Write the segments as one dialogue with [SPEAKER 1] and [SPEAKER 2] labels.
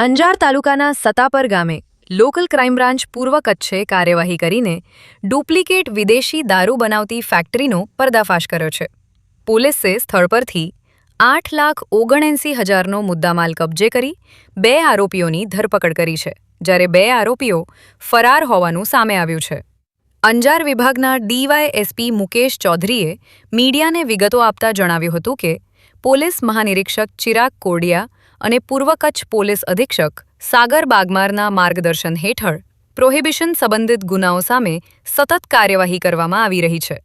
[SPEAKER 1] અંજાર તાલુકાના સતાપર ગામે local crime branch પૂર્વ કચ્છે કાર્યવાહી કરીને ડુપ્લિકેટ વિદેશી દારૂ બનાવતી ફેક્ટરીનો પર્દાફાશ કર્યો છે. પોલીસે સ્થળ પરથી 8,79,000નો મુદ્દામાલ કબજે કરી 2 આરોપીઓની ધરપકડ કરી છે, જ્યારે 2 આરોપીઓ ફરાર હોવાનું સામે આવ્યું છે. અંજાર વિભાગના ડીવાયએસપી મુકેશ ચૌધરીએ મીડિયાને વિગતો આપતા જણાવ્યું હતું કે પોલીસ મહાનિરીક્ષક ચિરાગ કોડિયા અને પૂર્વ કચ્છ પોલીસ અધિક્ષક સાગર બાગમારના માર્ગદર્શન હેઠળ પ્રોહિબિશન સંબંધિત ગુનાઓ સામે સતત કાર્યવાહી કરવામાં આવી રહી છે.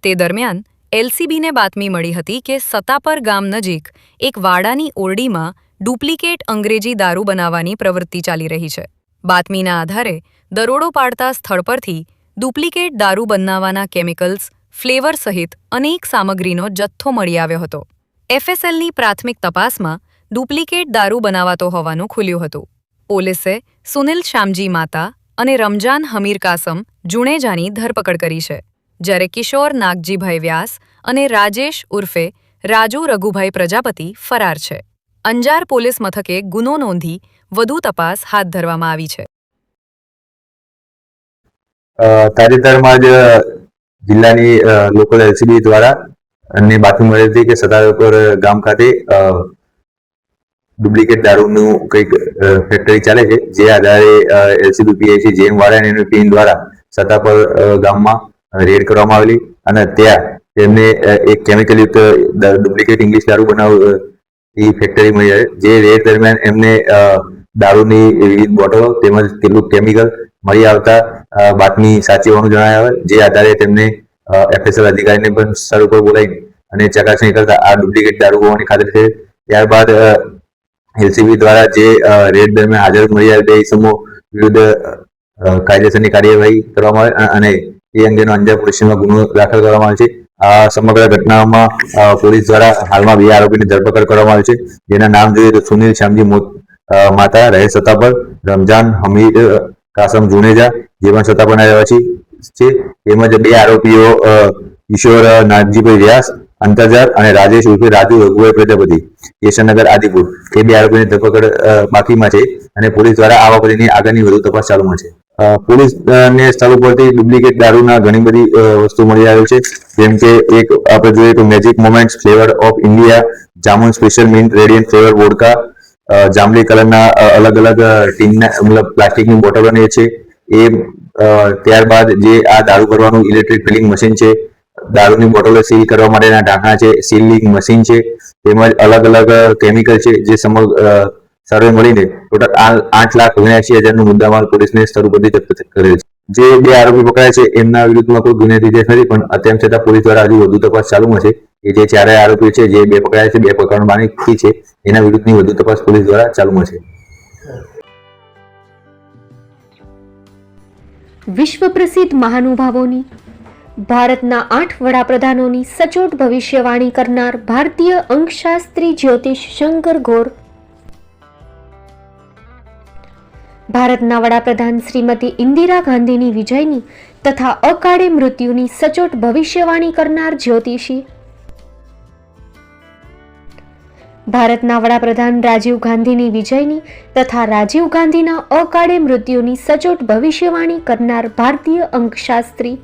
[SPEAKER 1] તે દરમિયાન એલસીબીને બાતમી મળી હતી કે સતાપર ગામ નજીક એક વાડાની ઓરડીમાં ડુપ્લિકેટ અંગ્રેજી દારૂ બનાવવાની પ્રવૃત્તિ ચાલી રહી છે. બાતમીના આધારે દરોડો પાડતા સ્થળ પરથી ડુપ્લિકેટ દારૂ બનાવવાના કેમિકલ્સ, ફ્લેવર સહિત અનેક સામગ્રીનો જથ્થો મળી આવ્યો હતો. એફએસએલની પ્રાથમિક તપાસમાં ડુપ્લિકેટ દારૂ બનાવાતો હોવાનું ખુલ્યું હતું. પોલીસે સુનિલ શ્યામજી માતા અને રમજાન હમીર કાસમ જુણેજાની ધરપકડ કરી છે, જ્યારે કિશોર નાગજીભાઈ વ્યાસ અને રાજેશ ઉર્ફે રાજુ રઘુભાઈ પ્રજાપતિ ફરાર છે. અંજાર પોલીસ મથકે ગુનો નોંધી વધુ તપાસ હાથ ધરવામાં આવી છે.
[SPEAKER 2] તાજેતરમાં જ જિલ્લાની લોકલ એલસીબી દ્વારા અને બાતમી મળી હતી કે સતાપર ગામ ખાતે ડુપ્લિકેટ દારૂનું કંઈક ફેક્ટરી ચાલે છે, જે આધારે એલસીબી પીઆઈ જેએમ વાળા અને એની ટીમ દ્વારા સતાપર ગામમાં રેડ કરવામાં આવેલી અને ત્યાં તેમને એક કેમિકલયુક્ત ડુપ્લિકેટ ઇંગ્લિશ દારૂ બનાવતી ફેક્ટરી મળી આવે. જે રેડ દરમિયાન એમને દારૂની વિવિધ બોટલો તેમજ કેટલું કેમિકલ મળી આવતા બાતમી સાચી હોવાનું જણાવ્યું આવે, જે આધારે તેમને એફએસએલ અધિકારીને પણ સ્થળ ઉપર બોલાવી અને ચકાસણી કરતા આ ડુપ્લિકેટ દારૂ હોવાની ખાતરી થઈ. ત્યારબાદ એલસીબી દ્વારા જે રેડ દરમિયાન હાજર મળી આવે તે ઇસમો વિરુદ્ધ કાયદેસરની કાર્યવાહી કરવામાં આવે અને એ અંગેનો અંજાર પોલીસ સ્ટેશનમાં ગુનો દાખલ કરવામાં આવે છે. આ સમગ્ર ઘટનામાં પોલીસ દ્વારા હાલમાં 2 આરોપીની ધરપકડ કરવામાં આવી છે, જેના નામ જોઈએ તો સુનિલ શ્યામજી માતા રહે સતાપર, રમજાન હમીર કાસમ જુણેજા જે પણ સતાપરના રહેવાસી છે, તેમજ 2 આરોપીઓ કિશોર નાગજીભાઈ વ્યાસ અંતરજાર અને રાજેશ ઉર્ફે રાજુ રઘુભાઈ પ્રજાપતિ કેશનગર આદિપુર એ 2 આરોપીની ધરપકડ બાકીમાં છે અને પોલીસ દ્વારા આ બાબતની આગળની વધુ તપાસ ચાલુમાં છે. પોલીસને સ્થળ ઉપરથી ડુપ્લિકેટ દારૂના ઘણી બધી વસ્તુ મળી આવેલ છે, જેમ કે એક આપણે જોઈએ તો magic moments, flavour of India, jamun special mint radiant flavour vodka, જાંબલી કલરના અલગ અલગ ટીનના મતલબ પ્લાસ્ટિકની બોટલો છે એ. ત્યારબાદ જે આ દારૂ કરવાનું ઇલેક્ટ્રિક ફિલિંગ મશીન છે, દારૂની બોટલો સીલ કરવા માટેના ઢાંકણા છે, સીલિંગ મશીન છે, તેમજ અલગ અલગ કેમિકલ છે, જે સમગ્ર સર્વે મળીને ટોટલ 8,79,000નો મુદ્દામાલ પોલીસને સ્થળ ઉપરથી જપ્ત કરેલ છે. જે 2 આરોપી પકડાયા છે એમના વિરુદ્ધમાં કોઈ ગુનેગારી ઇતિહાસ નથી, પણ તેમ છતાં પોલીસ દ્વારા હજુ વધુ તપાસ ચાલુમાં છે. કે જે 4 આરોપી છે જે 2 પકડાયા છે, 2 પકડવાની બાકી છે, એના વિરુદ્ધની વધુ તપાસ પોલીસ દ્વારા ચાલુમાં છે.
[SPEAKER 3] વિશ્વ પ્રસિદ્ધ મહાનુભાવોની, ભારતના 8 વડાપ્રધાનોની સચોટ ભવિષ્યવાણી કરનાર ભારતીય અંકશાસ્ત્રી જ્યોતિષ શંકર ગોર, ભારતના વડાપ્રધાન શ્રીમતી ઇન્દિરા ગાંધીની વિજયની તથા અકાળે મૃત્યુની સચોટ ભવિષ્યવાણી કરનાર જ્યોતિષી, ભારતના વડાપ્રધાન રાજીવ ગાંધીની વિજયની તથા રાજીવ ગાંધીના અકાળે મૃત્યુની સચોટ ભવિષ્યવાણી કરનાર ભારતીય અંકશાસ્ત્રી,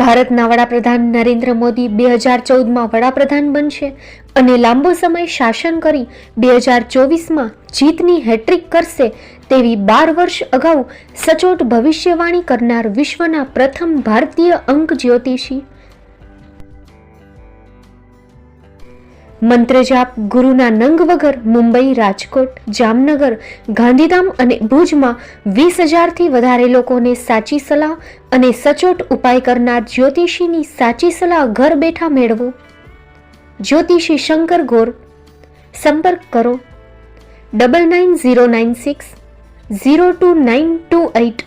[SPEAKER 3] ભારતના વડાપ્રધાન નરેન્દ્ર મોદી 2014માં વડાપ્રધાન બનશે અને લાંબો સમય શાસન કરી 2024માં જીતની હેટ્રિક કરશે તેવી 12 વર્ષ અગાઉ સચોટ ભવિષ્યવાણી કરનાર વિશ્વના પ્રથમ ભારતીય અંક જ્યોતિષી, મંત્રજાપ ગુરુના નંગ વગર મુંબઈ, રાજકોટ, જામનગર, ગાંધીધામ અને ભુજમાં 20,000થી વધારે લોકોને સાચી સલાહ અને સચોટ ઉપાય કરનાર જ્યોતિષીની સાચી સલાહ ઘર બેઠા મેળવો. જ્યોતિષી શંકર ગોર. સંપર્ક કરો 9909602928.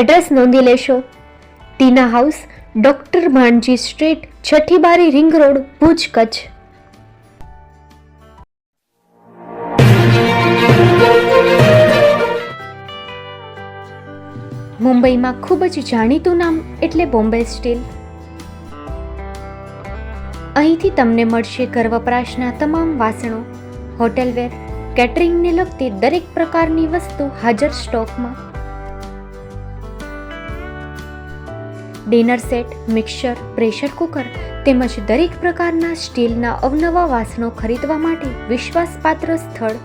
[SPEAKER 3] એડ્રેસ નોંધી લેશો. ટીના હાઉસ, ડોક્ટર ભાણજી સ્ટ્રીટ, છઠ્ઠી બારી, રિંગ રોડ, ભુજ, કચ્છ. મુંબઈમાં ખૂબ જ જાણીતું નામ એટલે બોમ્બે સ્ટીલ. અહીંથી તમને મળશે ઘર વપરાશના તમામ વાસણો, હોટલવેર, કેટરિંગને લગતી દરેક પ્રકારની વસ્તુ હાજર સ્ટોકમાં. Dinner set, mixer, pressure cooker તેમજ દરેક પ્રકારના સ્ટીલના અવનવા વાસણો ખરીદવા માટે વિશ્વાસપાત્ર સ્થળ.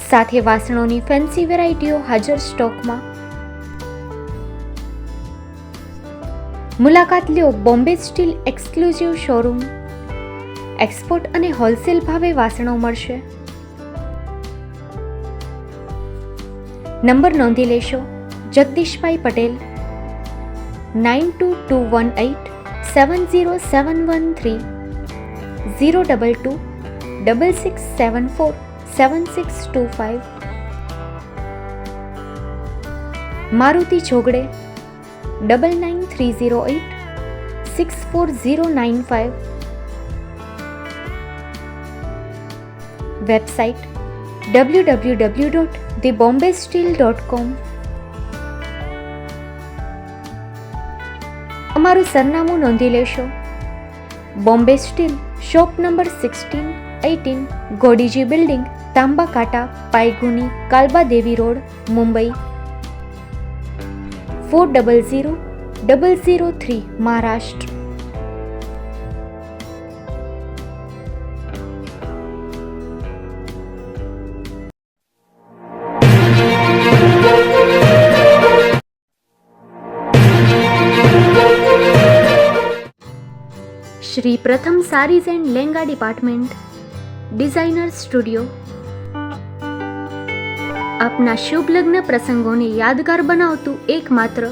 [SPEAKER 3] સાથે વાસણોની ફેન્સી વેરાયટીઓ હાજર સ્ટોકમાં. મુલાકાત લ્યો Bombay steel exclusive showroom. Export અને હોલસેલ ભાવે વાસણો મળશે. નંબર નોંધી લેશો. જગદીશભાઈ પટેલ, 9221870713, 02266747625. મારુતિ જોગડે, 9930864095. Website www.thebombasteel.com. અમારું સરનામું નોંધી લેશો. Bombay steel, shop number 16-18, Godiji building, Tamba Kanta, Payguni, Kalba Devi road, Mumbai 400003, Maharashtra. Shri Pratham saris and Lenga department, designer studio. આપના શુભ લગ્ન પ્રસંગોને યાદગાર બનાવતું એકમાત્ર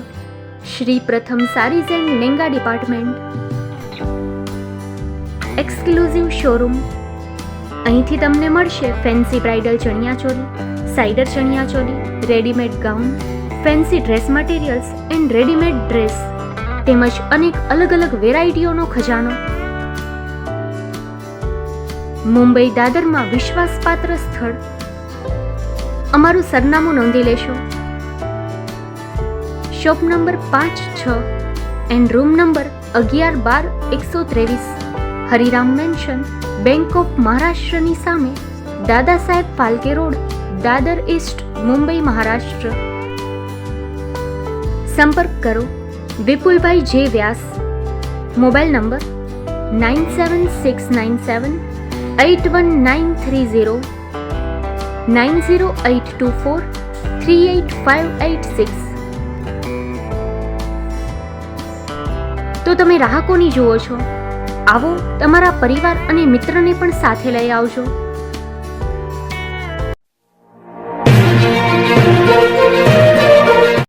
[SPEAKER 3] Shri Pratham saris and Lenga department, exclusive showroom. અહીંથી તમને મળશે fancy bridal chaniya choli, cider chaniya choli, readymade gown, fancy dress materials and readymade dress તેમજ અનેક અલગ અલગ વેરાયટીઓનો ખજાનો. મુંબઈ દાદરમાં વિશ્વાસપાત્ર સ્થળ. અમારું સરનામું નોંધી લેશો. Shop number 5-6 and room number 11-12-123, Hariram mansion, bank of મહારાષ્ટ્રની સામે, દાદા સાહેબ ફાલ્કે રોડ, દાદર ઈસ્ટ, મુંબઈ, મહારાષ્ટ્ર. સંપર્ક કરો વિપુલભાઈ જે વ્યાસ. Mobile number 9769781930, 9082438586. તો તમે રાહ કોની જુઓ છો? આવો, તમારા પરિવાર અને મિત્રને પણ સાથે લઈ આવજો.